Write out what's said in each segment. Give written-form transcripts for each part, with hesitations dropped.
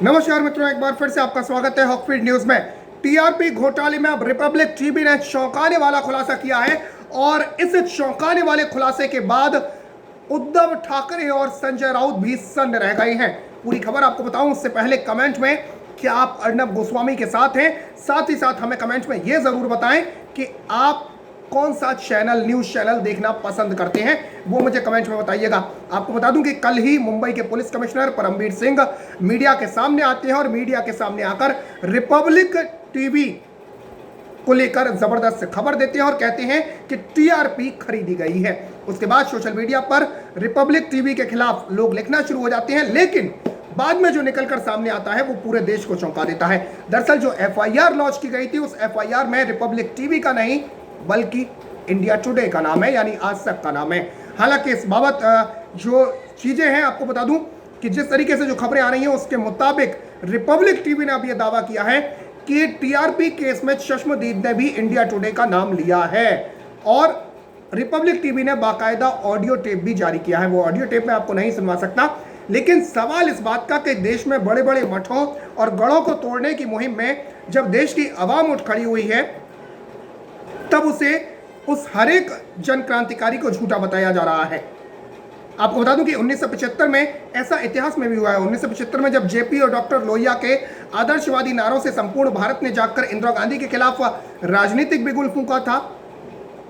नमस्कार मित्रों, एक बार फिर से आपका स्वागत है हॉकफील्ड न्यूज में। टीआरपी घोटाले में अब रिपब्लिक टीवी ने चौंकाने वाला खुलासा किया है और इस चौंकाने वाले खुलासे के बाद उद्धव ठाकरे और संजय राउत भी सन्न रह गए हैं। पूरी खबर आपको बताऊं उससे पहले कमेंट में क्या आप अर्नब गोस्वामी के साथ हैं, साथ ही साथ हमें कमेंट में यह जरूर बताएं कि आप कौन सा चैनल, न्यूज चैनल देखना पसंद करते हैं, वो मुझे कमेंट में बताइएगा। आपको बता दूं कि कल ही मुंबई के police commissioner Paramvir Singh media के सामने आते हैं और मीडिया के सामने आकर रिपब्लिक टीवी को लेकर जबरदस्त खबर देते हैं और कहते हैं कि टीआरपी खरीदी गई है। उसके बाद सोशल मीडिया पर रिपब्लिक टीवी के खिलाफ लोग लिखना शुरू हो जाते हैं, लेकिन बाद में जो निकलकर सामने आता है वो पूरे देश को चौंका देता है। दरअसल जो एफआईआर लॉन्च की गई थी, उस एफआईआर में रिपब्लिक टीवी का नहीं बल्कि इंडिया टुडे का नाम है, यानी आज तक का नाम है। हालांकि इस बाबत जो चीजें हैं आपको बता दूं कि जिस तरीके से जो खबरें आ रही हैं उसके मुताबिक रिपब्लिक टीवी ने अब यह दावा किया है कि टीआरपी केस में चश्मदीद ने भी इंडिया टुडे का नाम लिया है और रिपब्लिक टीवी ने बाकायदा ऑडियो टेप भी जारी किया है। वो ऑडियो टेप मैं आपको नहीं सुनवा सकता, लेकिन सवाल इस बात का कि देश में बड़े बड़े मठों और गढ़ों को तोड़ने की मुहिम में जब देश की आवाम उठ खड़ी हुई है, तब उस हर एक जन क्रांतिकारी को झूठा बताया जा रहा है। आपको बता दूं कि 1975 में ऐसा इतिहास में भी हुआ है। 1975 में जब जेपी और डॉक्टर लोहिया के आदर्शवादी नारों से संपूर्ण भारत ने जाकर इंदिरा गांधी के खिलाफ राजनीतिक बिगुल फूंका था,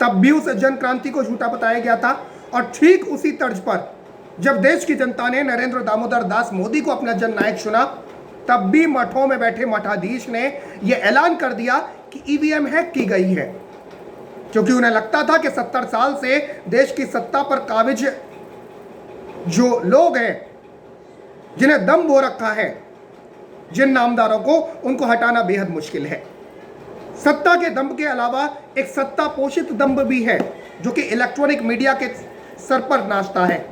तब भी उस जन क्रांति को झूठा बताया गया था। और ठीक उसी तर्ज पर जब देश की जनता ने नरेंद्र दामोदर दास मोदी को अपना जननायक चुना, तब भी मठों में बैठे मठाधीश ने यह ऐलान कर दिया कि ईवीएम हैक की गई है, क्योंकि उन्हें लगता था कि 70 साल से देश की सत्ता पर काबिज जो लोग हैं, जिन्हें दम हो रखा है, जिन नामदारों को, उनको हटाना बेहद मुश्किल है। सत्ता के दंभ के अलावा एक सत्ता पोषित दंभ भी है जो कि इलेक्ट्रॉनिक मीडिया के सर पर नाचता है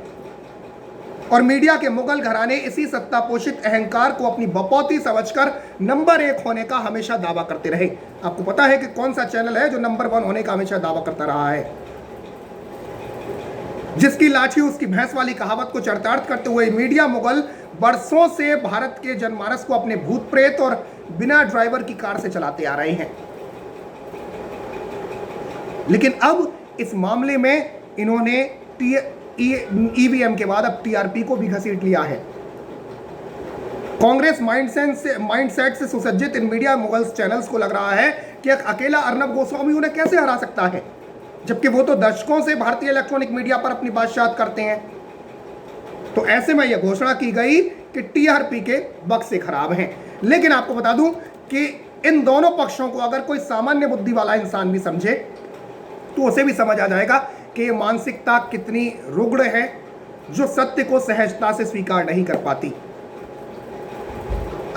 और मीडिया के मुगल घराने इसी सत्ता पोषित अहंकार को अपनी बपौती समझकर नंबर 1 होने का हमेशा दावा करते रहे। आपको पता है कि कौन सा चैनल है जो नंबर 1 होने का हमेशा दावा करता रहा है? जिसकी लाठी उसकी भैंस वाली कहावत को चरितार्थ करते हुए मीडिया मुगल बरसों से भारत के जनमानस को अपने भूत प्रेत और बिना ड्राइवर की कार से चलाते आ रहे हैं। लेकिन अब इस मामले में इन्होंने ईवीएम के बाद अब टीआरपी को भी घसीट लिया है। कांग्रेस माइंडसेट से सुसज्जित इन मीडिया मुगल्स चैनल्स को लग रहा है कि एक अकेला अर्नब गोस्वामी उन्हें कैसे हरा सकता है, जबकि वो तो दशकों से भारतीय इलेक्ट्रॉनिक मीडिया पर अपनी बादशाहत करते हैं। तो ऐसे में यह घोषणा की गई कि टीआरपी के बक्से खराब हैं। लेकिन आपको बता दूं कि इन दोनों पक्षों को अगर कोई सामान्य बुद्धि वाला इंसान भी समझे तो उसे भी समझ आ जाएगा कि ये मानसिकता कितनी रुग्ण है, जो सत्य को सहजता से स्वीकार नहीं कर पाती।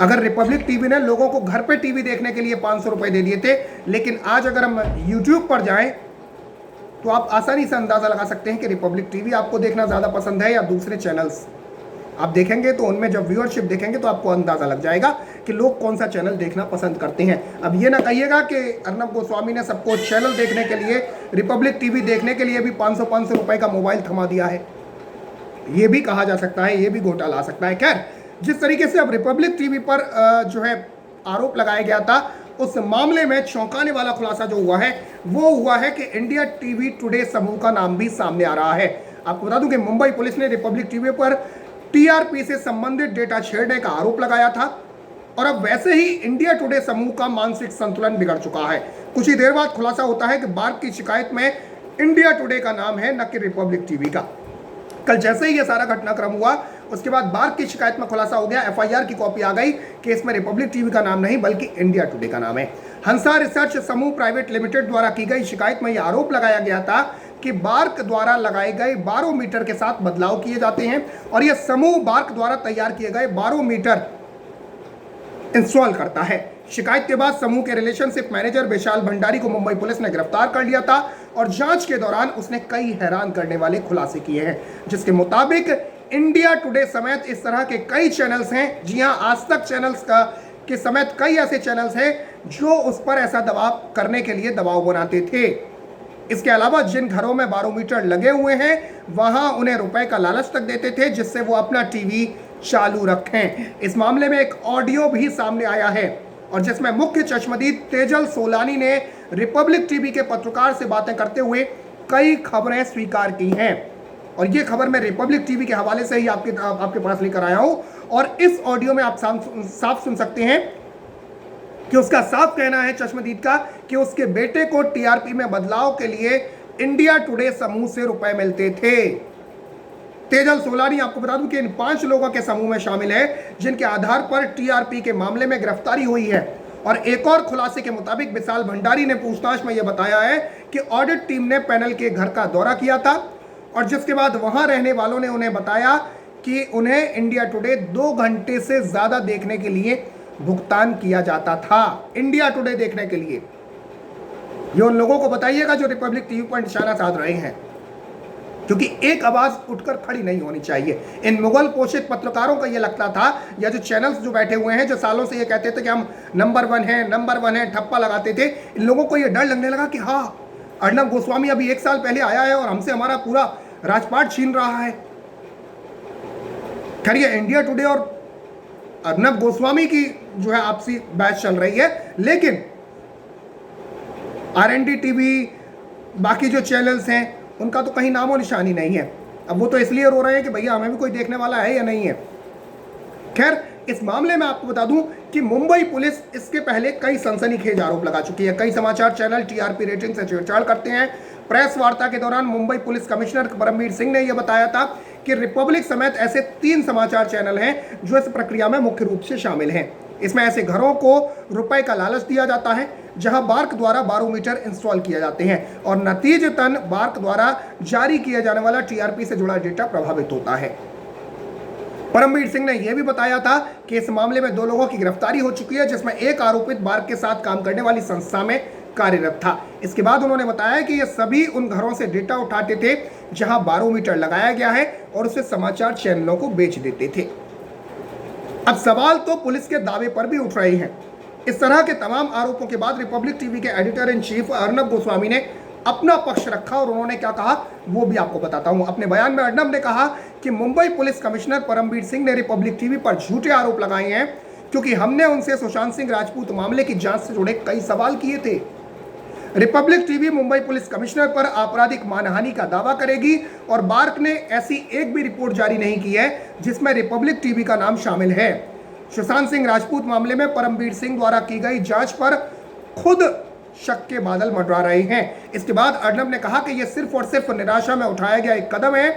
अगर रिपब्लिक टीवी ने लोगों को घर पे टीवी देखने के लिए 500 रुपए दे दिए थे, लेकिन आज अगर हम यूट्यूब पर जाएं तो आप आसानी से अंदाजा लगा सकते हैं कि रिपब्लिक टीवी आपको देखना ज्यादा पसंद है या दूसरे चैनल्स। आप देखेंगे तो उनमें जब व्यूअरशिप देखेंगे तो आपको अंदाजा लग जाएगा कि लोग कौन सा चैनल देखना पसंद करते हैं। अब ये ना कहिएगा कि अर्नब गोस्वामी ने सबको चैनल देखने के लिए, रिपब्लिक टीवी देखने के लिए भी 500 रुपए का मोबाइल थमा दिया है। ये भी कहा जा सकता है, ये भी घोटाला आ सकता है। खैर, जिस तरीके से अब रिपब्लिक टीवी पर जो है आरोप लगाया गया था, उस मामले में चौंकाने वाला खुलासा जो हुआ है वो हुआ है कि इंडिया टीवी टुडे समूह का नाम भी सामने आ रहा है। आपको बता दूं कि मुंबई पुलिस ने रिपब्लिक टीवी पर टीआरपी से संबंधित डेटा छेड़ने का आरोप लगाया था और अब वैसे ही इंडिया टुडे समूह का मानसिक संतुलन बिगड़ चुका है। कुछ ही देर बाद खुलासा होता है कि बार्क की शिकायत में इंडिया टुडे का नाम है, न कि रिपब्लिक टीवी का। कल जैसे ही यह सारा घटनाक्रम हुआ, उसके बाद बार्क की शिकायत में खुलासा हो गया, एफआईआर की कॉपी आ गई, केस में रिपब्लिक टीवी का नाम नहीं बल्कि इंडिया टुडे का नाम है। हंसा रिसर्च समूह प्राइवेट लिमिटेड द्वारा की गई शिकायत में यह आरोप लगाया गया था कि बार्क द्वारा लगाए गए बारोमीटर के साथ बदलाव किए जाते हैं और यह समूह बार्क द्वारा तैयार किए गए बारोमीटर इंस्टॉल करता है। शिकायत के बाद समूह के रिलेशनशिप मैनेजर विशाल भंडारी को मुंबई पुलिस ने गिरफ्तार कर लिया था और जांच के दौरान उसने कई हैरान करने वाले खुलासे किए हैं, जिसके मुताबिक इंडिया टुडे समेत इस तरह के कई चैनल्स हैं, जी हां, आज तक चैनल्स के समेत कई ऐसे चैनल्स हैं जो उस पर ऐसा दबाव करने के लिए दबाव बनाते थे। इसके अलावा जिन घरों में बारोमीटर लगे हुए हैं वहां उन्हें रुपए का लालच तक देते थे, जिससे वो अपना टीवी चालू रखें। इस मामले में एक ऑडियो भी सामने आया है और जिसमें मुख्य चश्मदीद तेजल सोलानी ने रिपब्लिक टीवी के पत्रकार से बातें करते हुए कई खबरें स्वीकार की हैं और ये खबर मैं रिपब्लिक टीवी के हवाले से ही आपके पास लेकर आया हूं। और इस ऑडियो में आप साफ सुन सकते हैं कि उसका साफ कहना है चश्मदीद का कि उसके बेटे को टीआरपी में बदलाव के लिए इंडिया टुडे समूह से रुपए मिलते थे। तेजल सोलानी आपको बता दूं कि इन 5 लोगों के समूह में शामिल है जिनके आधार पर टीआरपी के मामले में गिरफ्तारी हुई है। और एक और खुलासे के मुताबिक विशाल भंडारी ने पूछताछ में यह बताया है कि ऑडिट टीम ने पैनल के घर का दौरा किया था और जिसके बाद वहां रहने वालों ने उन्हें बताया कि उन्हें इंडिया टुडे 2 घंटे से ज्यादा देखने के लिए भुगतान किया जाता था। इंडिया टुडे देखने के लिए ये उन लोगों को बताइएगा जो रिपब्लिक टीवी पर निशाना साध रहे हैं, क्योंकि एक आवाज उठकर खड़ी नहीं होनी चाहिए। इन मुगल पोषित पत्रकारों का ये लगता था, या जो चैनल्स जो बैठे हुए हैं जो सालों से ये कहते थे कि हम नंबर 1 हैं, ठप्पा लगाते थे, इन लोगों को ये डर लगने लगा कि हाँ अर्नब गोस्वामी अभी 1 साल पहले आया है और हमसे हमारा पूरा राजपाट छीन रहा है। खैर ये इंडिया टुडे और अर्नब गोस्वामी की जो है आपसी बहस चल रही है, लेकिन RND टीवी बाकी जो चैनल्स हैं उनका तो कहीं नामो निशानी नहीं है। अब वो तो इसलिए रो रहे हैं कि भैया हमें भी कोई देखने वाला है या नहीं है। खैर इस मामले में आपको बता दूं कि मुंबई पुलिस इसके पहले कई सनसनीखेज आरोप लगा चुकी है। कई समाचार चैनल टीआरपी रेटिंग से छेड़छाड़ करते हैं। प्रेस वार्ता के दौरान मुंबई पुलिस कमिश्नर परमवीर सिंह ने यह बताया था कि रिपब्लिक समेत ऐसे 3 समाचार चैनल हैं जो इस प्रक्रिया में मुख्य रूप से शामिल हैं। इसमें ऐसे घरों को रुपए का लालच दिया जाता है जहां बार्क द्वारा बारोमीटर इंस्टॉल किए जाते हैं और नतीजतन बार्क द्वारा जारी किया जाने वाला टीआरपी से जुड़ा डेटा प्रभावित होता है। परमवीर सिंह ने यह भी बताया था कि इस मामले में 2 लोगों की गिरफ्तारी हो चुकी है, जिसमें एक आरोपित बार्क के साथ काम करने वाली संस्था में कार्यरत था। इसके बाद उन्होंने बताया कि ये सभी उन घरों से डेटा उठाते थे जहां बारोमीटर लगाया गया है और उसे समाचार चैनलों को बेच देते थे। अब सवाल तो पुलिस के दावे पर भी उठ रहे हैं। इस तरह के तमाम आरोपों के बाद रिपब्लिक टीवी के editor in chief Arnab Goswami ने अपना पक्ष रखा और उन्होंने क्या कहा वो भी आपको बताता हूं। अपने बयान में अर्नब ने कहा कि मुंबई पुलिस कमिश्नर परमवीर सिंह ने रिपब्लिक टीवी पर झूठे आरोप लगाए हैं क्योंकि हमने उनसे सुशांत सिंह राजपूत मामले की जांच से जुड़े कई सवाल किए थे। Republic TV Mumbai police commissioner पर आपराधिक मानहानि का दावा करेगी और बार्क ने ऐसी एक भी रिपोर्ट जारी नहीं की है जिसमें रिपब्लिक टीवी का नाम शामिल है। सुशांत सिंह राजपूत मामले में परमवीर सिंह द्वारा की गई जांच पर खुद शक के बादल मंडरा रहे हैं। इसके बाद अर्नब ने कहा कि यह सिर्फ और सिर्फ निराशा में उठाया गया एक कदम है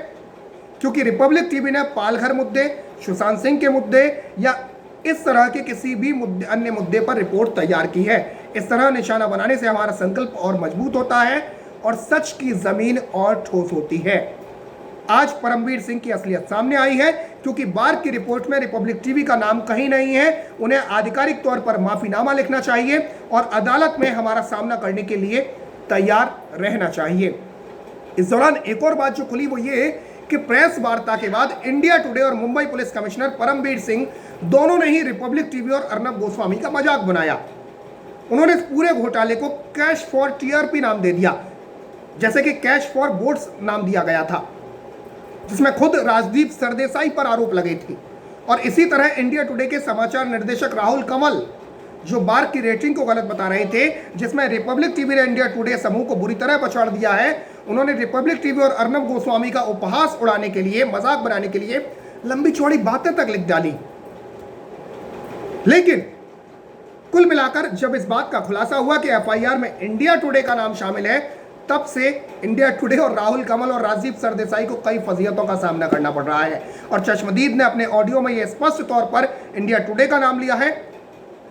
क्योंकि रिपब्लिक टीवी ने पालघर मुद्दे, सुशांत सिंह के मुद्दे या इस तरह के किसी भी अन्य मुद्दे पर रिपोर्ट तैयार की है। इस तरह निशाना बनाने से हमारा संकल्प और मजबूत होता है और सच की जमीन और ठोस होती है। आज परमवीर सिंह की असलियत सामने आई है क्योंकि बार्क की रिपोर्ट में रिपब्लिक टीवी का नाम कहीं नहीं है। उन्हें आधिकारिक तौर पर माफीनामा लिखना चाहिए और अदालत में हमारा सामना करने के लिए तैयार रहना चाहिए। इस दौरान एक और बात जो खुली वो ये कि प्रेस वार्ता के बाद इंडिया टुडे और मुंबई पुलिस कमिश्नर परमवीर सिंह दोनों ने ही रिपब्लिक टीवी और अर्नब गोस्वामी का मजाक बनाया। उन्होंने इस पूरे घोटाले को कैश फॉर टीआरपी नाम दे दिया, जैसे कि कैश फॉर वोट्स नाम दिया गया था, जिसमें खुद राजदीप सरदेसाई पर आरोप लगे थे। और इसी तरह इंडिया टुडे के समाचार निर्देशक राहुल कंवल जो बार्क की रेटिंग को गलत बता रहे थे, जिसमें रिपब्लिक टीवी ने इंडिया टुडे समूह को बुरी तरह पछाड़ दिया है, उन्होंने रिपब्लिक टीवी और अर्नब गोस्वामी का उपहास उड़ाने के लिए, मजाक बनाने के लिए लंबी चौड़ी बातें तक लिख डाली। लेकिन कुल मिलाकर जब इस बात का खुलासा हुआ कि एफआईआर में इंडिया टुडे का नाम शामिल है, तब से इंडिया टुडे और राहुल कंवल और राजदीप सरदेसाई को कई फजीयतों का सामना करना पड़ रहा है। और चश्मदीद ने अपने ऑडियो में यह स्पष्ट तौर पर इंडिया टुडे का नाम लिया है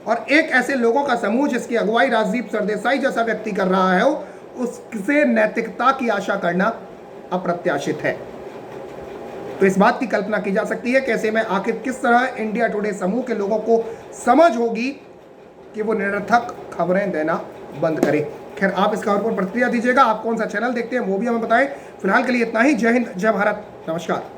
और एक ऐसे लोगों का समूह जिसकी अगुवाई राजदीप सरदेसाई जैसा व्यक्ति कर रहा है, उससे नैतिकता की आशा करना अप्रत्याशित है। तो इस बात की कल्पना की जा सकती है कैसे में आखिर किस तरह इंडिया टुडे समूह के लोगों को समझ होगी कि वो निरर्थक खबरें देना बंद करें। खैर आप इस खबर पर प्रतिक्रिया दीजिएगा। आप कौन सा चैनल देखते हैं वो भी हमें बताएं। फिलहाल के लिए इतना ही। जय हिंद, जय भारत, नमस्कार।